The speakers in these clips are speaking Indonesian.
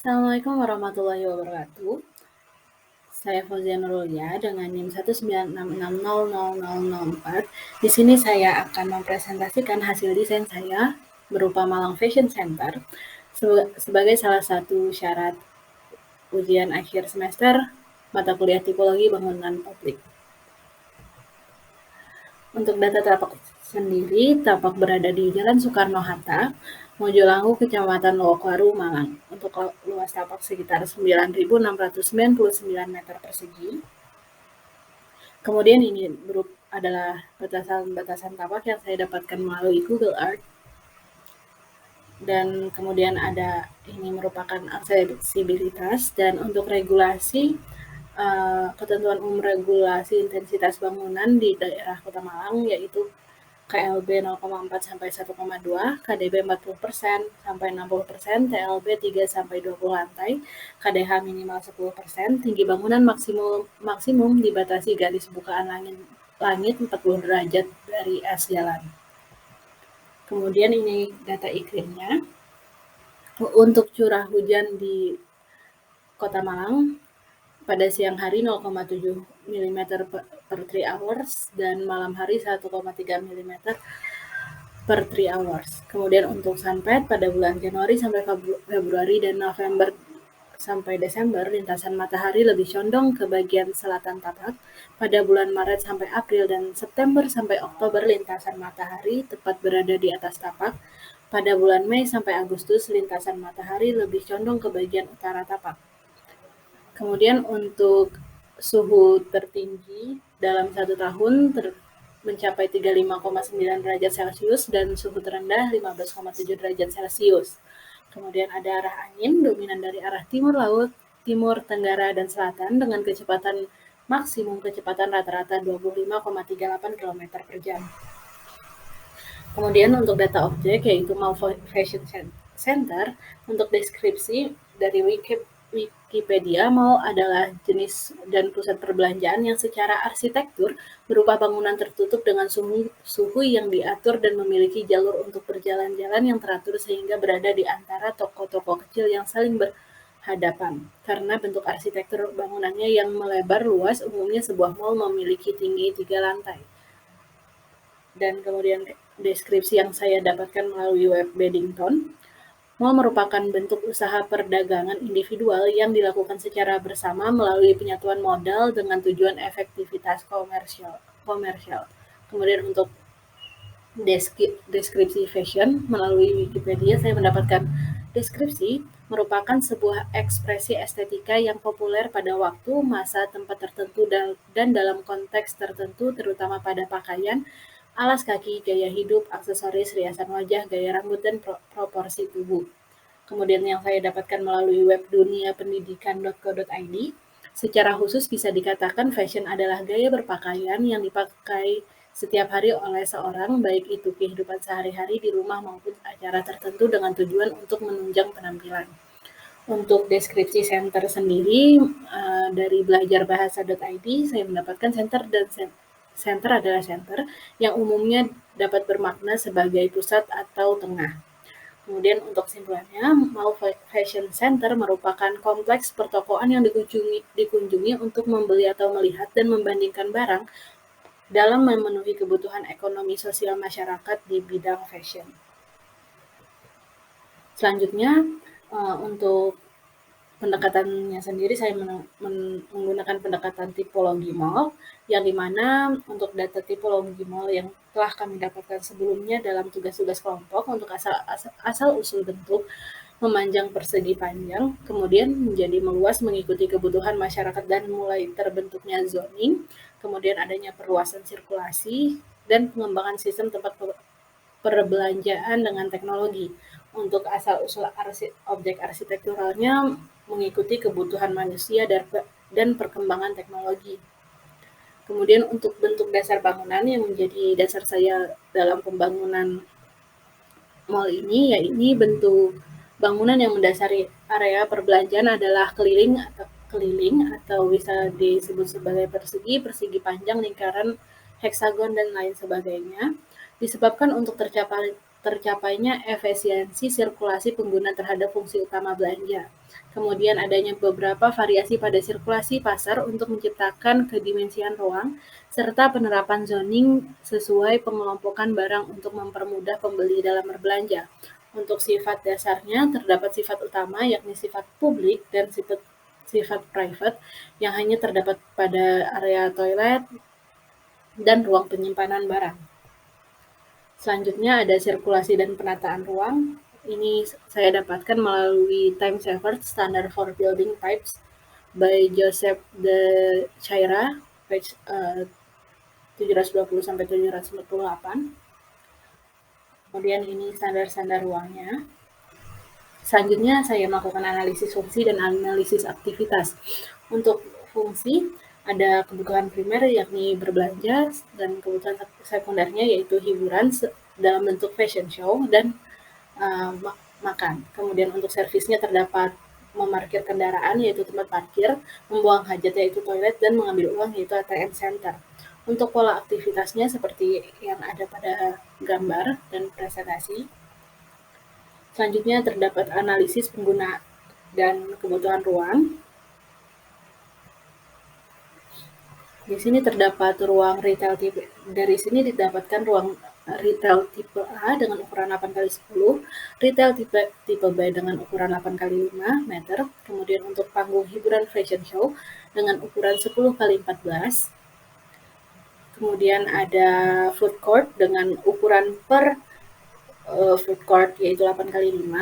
Assalamualaikum warahmatullahi wabarakatuh. Saya Fauzia Nurulya dengan NIM 196600004. Di sini saya akan mempresentasikan hasil desain saya berupa Malang Fashion Center sebagai salah satu syarat ujian akhir semester mata kuliah tipologi bangunan publik. Untuk data tapak sendiri, tapak berada di Jalan Soekarno-Hatta, Mojolangu, Kecamatan Lowokwaru, Malang. Untuk luas tapak sekitar 9.699 meter persegi. Kemudian ini adalah batasan-batasan tapak yang saya dapatkan melalui Google Earth. Dan kemudian ini merupakan aksesibilitas, dan untuk regulasi, ketentuan umum regulasi intensitas bangunan di daerah Kota Malang yaitu KLB 0,4 sampai 1,2, KDB 40% sampai 60%, TLB 3 sampai 20 lantai, KDH minimal 10%, tinggi bangunan maksimum dibatasi garis bukaan langit 40 derajat dari as jalan. Kemudian ini data iklimnya. Untuk curah hujan di Kota Malang pada siang hari 0,7 mm per 3 hours dan malam hari 1,3 mm per 3 hours. Kemudian untuk sunset pada bulan Januari sampai Februari dan November sampai Desember, lintasan matahari lebih condong ke bagian selatan tapak. Pada bulan Maret sampai April dan September sampai Oktober, lintasan matahari tepat berada di atas tapak. Pada bulan Mei sampai Agustus, lintasan matahari lebih condong ke bagian utara tapak. Kemudian untuk suhu tertinggi dalam 1 tahun mencapai 35,9 derajat Celcius dan suhu terendah 15,7 derajat Celcius. Kemudian ada arah angin dominan dari arah timur laut, timur, tenggara, dan selatan dengan maksimum kecepatan rata-rata 25,38 km per jam. Kemudian untuk data objek yaitu Malang Fashion Center, untuk deskripsi dari Wikipedia, mall adalah jenis dan pusat perbelanjaan yang secara arsitektur berupa bangunan tertutup dengan suhu yang diatur dan memiliki jalur untuk berjalan-jalan yang teratur sehingga berada di antara toko-toko kecil yang saling berhadapan. Karena bentuk arsitektur bangunannya yang melebar luas, umumnya sebuah mall memiliki tinggi 3 lantai. Dan kemudian deskripsi yang saya dapatkan melalui web Beddington, mall merupakan bentuk usaha perdagangan individual yang dilakukan secara bersama melalui penyatuan modal dengan tujuan efektivitas komersial. Kemudian untuk deskripsi fashion melalui Wikipedia, saya mendapatkan deskripsi merupakan sebuah ekspresi estetika yang populer pada waktu, masa, tempat tertentu dan dalam konteks tertentu, terutama pada pakaian, alas kaki, gaya hidup, aksesoris, riasan wajah, gaya rambut, dan proporsi tubuh. Kemudian yang saya dapatkan melalui web duniapendidikan.co.id, secara khusus bisa dikatakan fashion adalah gaya berpakaian yang dipakai setiap hari oleh seorang, baik itu kehidupan sehari-hari di rumah maupun acara tertentu dengan tujuan untuk menunjang penampilan. Untuk deskripsi center sendiri, dari belajarbahasa.id, saya mendapatkan center adalah center yang umumnya dapat bermakna sebagai pusat atau tengah. Kemudian untuk kesimpulannya, Mall Fashion Center merupakan kompleks pertokoan yang dikunjungi untuk membeli atau melihat dan membandingkan barang dalam memenuhi kebutuhan ekonomi sosial masyarakat di bidang fashion. Selanjutnya, untuk pendekatannya sendiri saya menggunakan pendekatan tipologi mall, yang dimana untuk data tipologi mall yang telah kami dapatkan sebelumnya dalam tugas-tugas kelompok untuk asal usul bentuk memanjang persegi panjang, kemudian menjadi meluas mengikuti kebutuhan masyarakat dan mulai terbentuknya zoning, kemudian adanya perluasan sirkulasi, dan pengembangan sistem tempat perbelanjaan dengan teknologi. Untuk asal-usul objek arsitekturalnya mengikuti kebutuhan manusia dan perkembangan teknologi. Kemudian untuk bentuk dasar bangunan yang menjadi dasar saya dalam pembangunan mall ini, yaitu bentuk bangunan yang mendasari area perbelanjaan adalah keliling atau bisa disebut sebagai persegi panjang, lingkaran, heksagon, dan lain sebagainya. Disebabkan untuk tercapai tercapainya efisiensi sirkulasi pengguna terhadap fungsi utama belanja. Kemudian adanya beberapa variasi pada sirkulasi pasar untuk menciptakan kedimensian ruang, serta penerapan zoning sesuai pengelompokan barang untuk mempermudah pembeli dalam berbelanja. Untuk sifat dasarnya, terdapat sifat utama yakni sifat publik dan sifat private yang hanya terdapat pada area toilet dan ruang penyimpanan barang. Selanjutnya ada sirkulasi dan penataan ruang. Ini saya dapatkan melalui Time Saver Standard for Building Types by Joseph de Chaira, page 720 sampai 748. Kemudian ini standar-standar ruangnya. Selanjutnya saya melakukan analisis fungsi dan analisis aktivitas. Untuk fungsi ada kebutuhan primer yakni berbelanja dan kebutuhan sekundernya yaitu hiburan dalam bentuk fashion show dan makan. Kemudian untuk servisnya terdapat memarkir kendaraan yaitu tempat parkir, membuang hajat yaitu toilet, dan mengambil uang yaitu ATM center. Untuk pola aktivitasnya seperti yang ada pada gambar dan presentasi. Selanjutnya terdapat analisis pengguna dan kebutuhan ruang. Di sini terdapat ruang retail tipe. Dari sini didapatkan ruang retail tipe A dengan ukuran 8x10, retail tipe B dengan ukuran 8x5 meter, kemudian untuk panggung hiburan fashion show dengan ukuran 10x14, kemudian ada food court dengan ukuran per food court yaitu 8x5,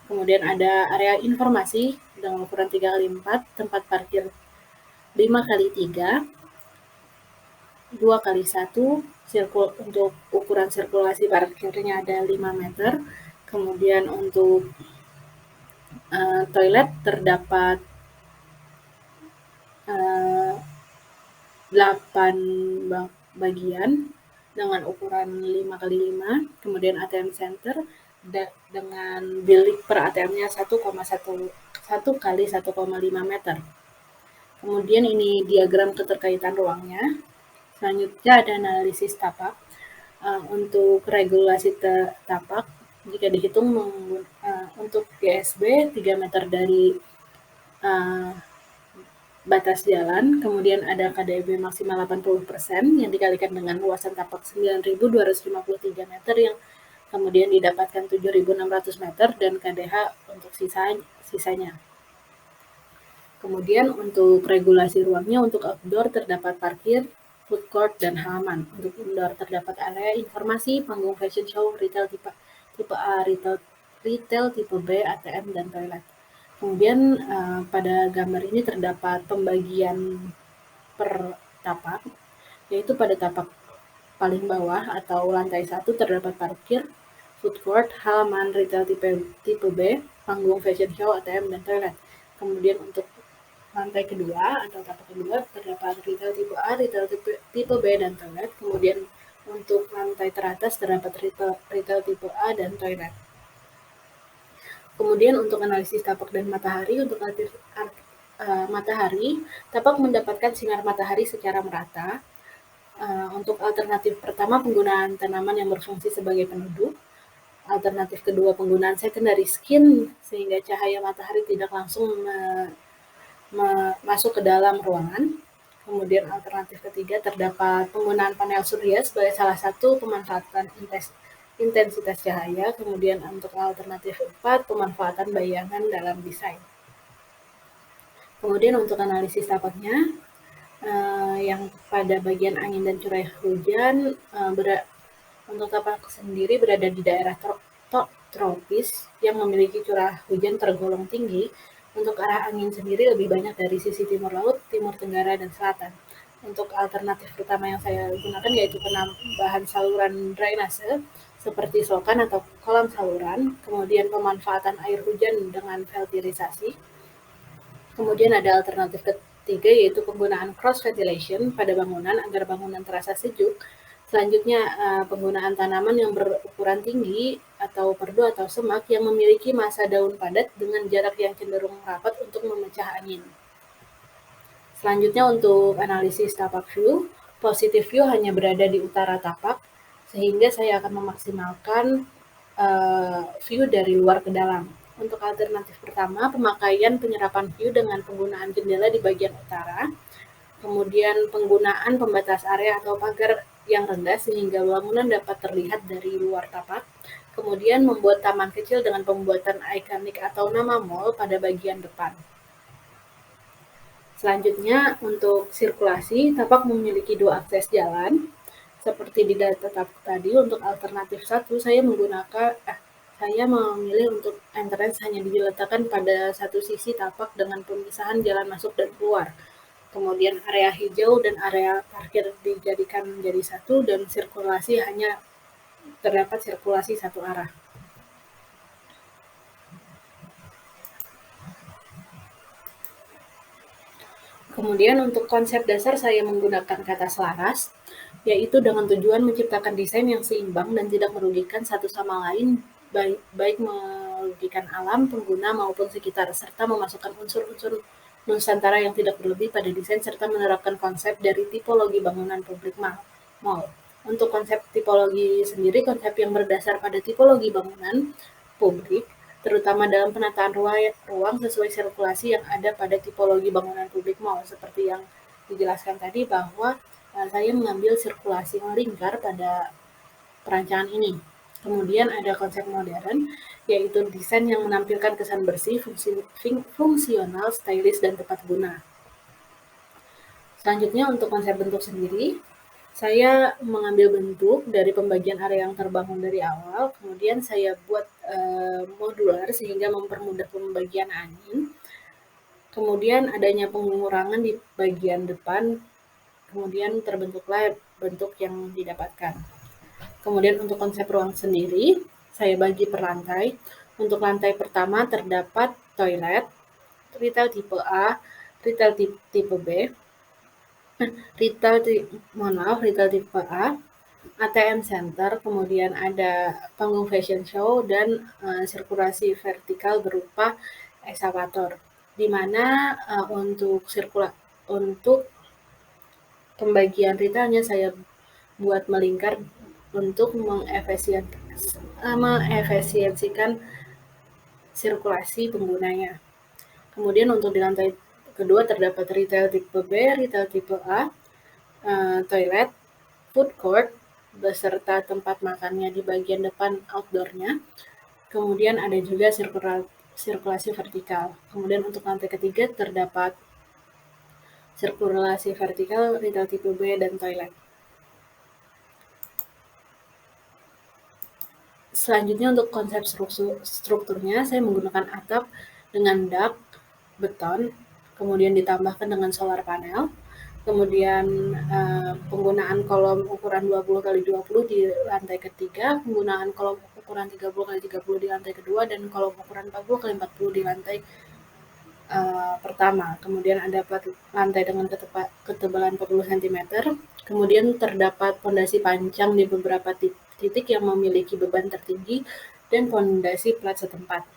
kemudian ada area informasi dengan ukuran 3x4, tempat parkir 5x3, 2x1, untuk ukuran sirkulasi parkirnya ada 5 meter, kemudian untuk toilet terdapat 8 bagian dengan ukuran 5x5, kemudian ATM center dengan bilik per ATM-nya 1x1,5 meter. Kemudian ini diagram keterkaitan ruangnya. Selanjutnya ada analisis tapak. Untuk regulasi tapak, jika dihitung untuk GSB 3 meter dari batas jalan, kemudian ada KDB maksimal 80% yang dikalikan dengan luasan tapak 9.253 meter yang kemudian didapatkan 7.600 meter dan KDH untuk sisanya. Kemudian untuk regulasi ruangnya, untuk outdoor terdapat parkir, food court, dan halaman. Untuk indoor terdapat area informasi, panggung fashion show, retail tipe A, retail tipe B, ATM, dan toilet. Kemudian pada gambar ini terdapat pembagian per tapak, yaitu pada tapak paling bawah atau lantai 1 terdapat parkir, food court, halaman, retail tipe B, panggung fashion show, ATM, dan toilet. Kemudian untuk lantai kedua atau tapak kedua terdapat retail tipe A, retail tipe B, dan toilet. Kemudian untuk lantai teratas terdapat retail tipe A dan toilet. Kemudian untuk analisis tapak dan matahari, untuk matahari, tapak mendapatkan sinar matahari secara merata. Untuk alternatif pertama, penggunaan tanaman yang berfungsi sebagai peneduh. Alternatif kedua, penggunaan secondary skin sehingga cahaya matahari tidak langsung masuk ke dalam ruangan. Kemudian alternatif ketiga, terdapat penggunaan panel surya sebagai salah satu pemanfaatan intensitas cahaya. Kemudian untuk alternatif 4, pemanfaatan bayangan dalam desain. Kemudian untuk analisis tapaknya, yang pada bagian angin dan curah hujan, untuk tapak sendiri berada di daerah tropis yang memiliki curah hujan tergolong tinggi. Untuk arah angin sendiri lebih banyak dari sisi timur laut, timur tenggara, dan selatan. Untuk alternatif pertama yang saya gunakan yaitu penambahan saluran drainase seperti selokan atau kolam saluran, kemudian pemanfaatan air hujan dengan filterisasi. Kemudian ada alternatif ketiga yaitu penggunaan cross ventilation pada bangunan agar bangunan terasa sejuk. Selanjutnya penggunaan tanaman yang berukuran tinggi atau perdu atau semak yang memiliki massa daun padat dengan jarak yang cenderung rapat untuk memecah angin. Selanjutnya untuk analisis tapak view, positive view hanya berada di utara tapak, sehingga saya akan memaksimalkan view dari luar ke dalam. Untuk alternatif pertama, pemakaian penyerapan view dengan penggunaan jendela di bagian utara, kemudian penggunaan pembatas area atau pagar yang rendah sehingga bangunan dapat terlihat dari luar tapak, kemudian membuat taman kecil dengan pembuatan ikonik atau nama mall pada bagian depan. Selanjutnya, untuk sirkulasi, tapak memiliki dua akses jalan. Seperti di data tapak tadi, untuk alternatif satu, saya memilih untuk entrance hanya diletakkan pada satu sisi tapak dengan pemisahan jalan masuk dan keluar. Kemudian area hijau dan area parkir dijadikan menjadi satu dan sirkulasi hanya terdapat sirkulasi satu arah. Kemudian untuk konsep dasar saya menggunakan kata selaras, yaitu dengan tujuan menciptakan desain yang seimbang dan tidak merugikan satu sama lain, baik merugikan alam, pengguna, maupun sekitar, serta memasukkan unsur-unsur Nusantara yang tidak berlebih pada desain, serta menerapkan konsep dari tipologi bangunan publik mall. Untuk konsep tipologi sendiri, konsep yang berdasar pada tipologi bangunan publik, terutama dalam penataan ruang sesuai sirkulasi yang ada pada tipologi bangunan publik mall, seperti yang dijelaskan tadi bahwa saya mengambil sirkulasi melingkar pada perancangan ini. Kemudian ada konsep modern, yaitu desain yang menampilkan kesan bersih, fungsional, stylish, dan tepat guna. Selanjutnya untuk konsep bentuk sendiri, saya mengambil bentuk dari pembagian area yang terbangun dari awal, kemudian saya buat modular sehingga mempermudah pembagian angin. Kemudian adanya pengurangan di bagian depan, kemudian terbentuklah bentuk yang didapatkan. Kemudian untuk konsep ruang sendiri, saya bagi per lantai. Untuk lantai pertama terdapat toilet, retail tipe A, retail tipe B, retail tipe A, ATM center, kemudian ada panggung fashion show dan sirkulasi vertikal berupa eskavator. Di mana untuk pembagian retailnya saya buat melingkar untuk mengefisiensikan sirkulasi penggunanya. Kemudian untuk di lantai kedua terdapat retail tipe B, retail tipe A, toilet, food court, beserta tempat makannya di bagian depan outdoor-nya. Kemudian ada juga sirkulasi vertikal. Kemudian untuk lantai ketiga terdapat sirkulasi vertikal, retail tipe B, dan toilet. Selanjutnya untuk konsep strukturnya, saya menggunakan atap dengan dak beton, kemudian ditambahkan dengan solar panel, kemudian penggunaan kolom ukuran 20x20 di lantai ketiga, penggunaan kolom ukuran 30x30 di lantai kedua, dan kolom ukuran 40x40 di lantai pertama. Kemudian ada lantai dengan ketebalan 40 cm, kemudian terdapat fondasi panjang di beberapa titik yang memiliki beban tertinggi dan fondasi plat setempat.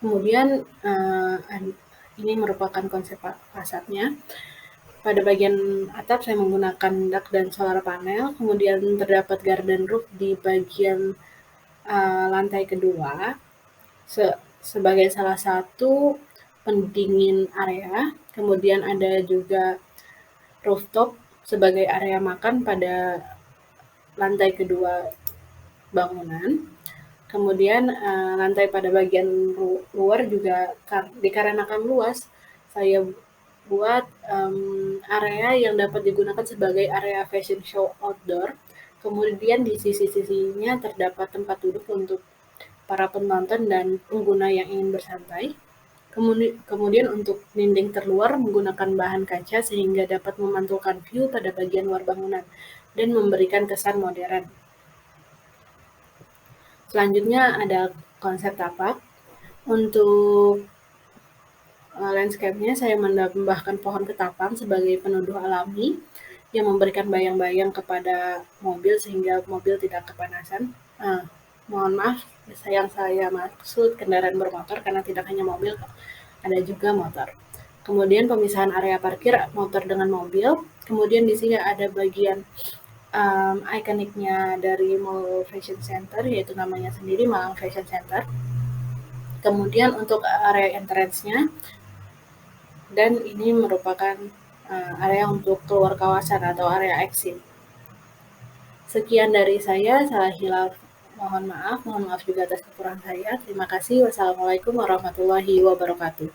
Kemudian ini merupakan konsep fasadnya. Pada bagian atap saya menggunakan dak dan solar panel, kemudian terdapat garden roof di bagian lantai kedua sebagai salah satu pendingin area. Kemudian ada juga rooftop sebagai area makan pada lantai kedua bangunan. Kemudian lantai pada bagian luar juga dikarenakan luas, saya buat area yang dapat digunakan sebagai area fashion show outdoor. Kemudian di sisi-sisinya terdapat tempat duduk untuk para penonton dan pengguna yang ingin bersantai. Kemudian untuk dinding terluar menggunakan bahan kaca sehingga dapat memantulkan view pada bagian luar bangunan dan memberikan kesan modern. Selanjutnya ada konsep tapak. Untuk landscape-nya saya menambahkan pohon ketapang sebagai penuduh alami yang memberikan bayang-bayang kepada mobil sehingga mobil tidak kepanasan. Mohon maaf, yang saya maksud kendaraan bermotor karena tidak hanya mobil, ada juga motor. Kemudian pemisahan area parkir motor dengan mobil. Kemudian di sini ada bagian ikoniknya dari Mall Fashion Center, yaitu namanya sendiri Malang Fashion Center. Kemudian untuk area entrance-nya, dan ini merupakan area untuk keluar kawasan atau area exit. Sekian dari saya hilaf, mohon maaf juga atas kekurangan saya. Terima kasih. Wassalamualaikum warahmatullahi wabarakatuh.